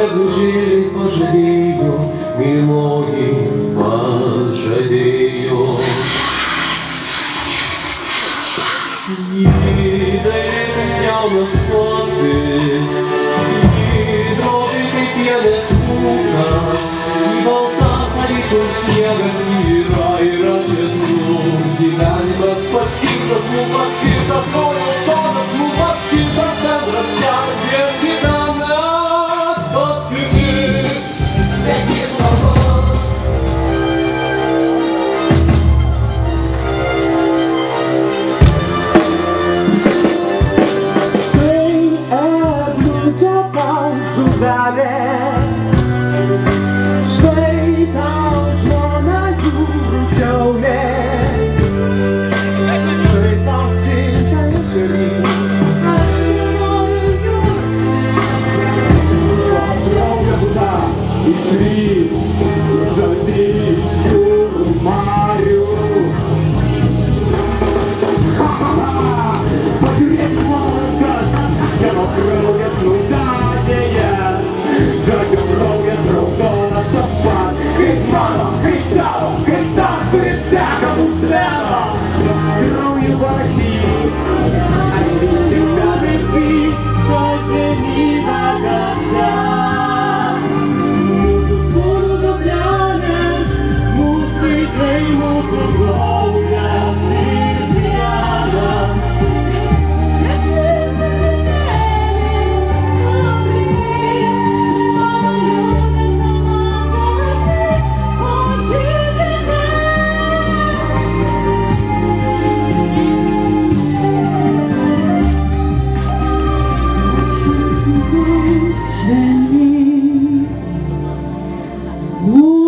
negužėliai pažadėjo, mylimoji pažadėjo. Jaunas klasis, drovi kaip vienas kūkas, į baltą tarytum sniegas yra ir aš esu. Gyvenimas paskirtas, mums paskirtas, naujas sodas, mums paskirtas bendras kelias, vien kitam mes paskirti. Bet jis štai tau žmona jūrų kiaulė, štai tau silka ežerys, aš nenoriu jūrų. Traukia būda iš rytų, žaltys jūrų marių. Pažiūrėk nuolankas, kieno kraujas nudažėjas. Žodžio kraujas raudonas toks pat, kaip mano, kaip tavo, kaip tas, kuris seka mums ledo. Krauju parašyk, aš visi debesy, kasdienybę gasas. Mūsų sūnų gabrielė, mūsų vaikai, mūsų kraujas ir pienas. Ooh.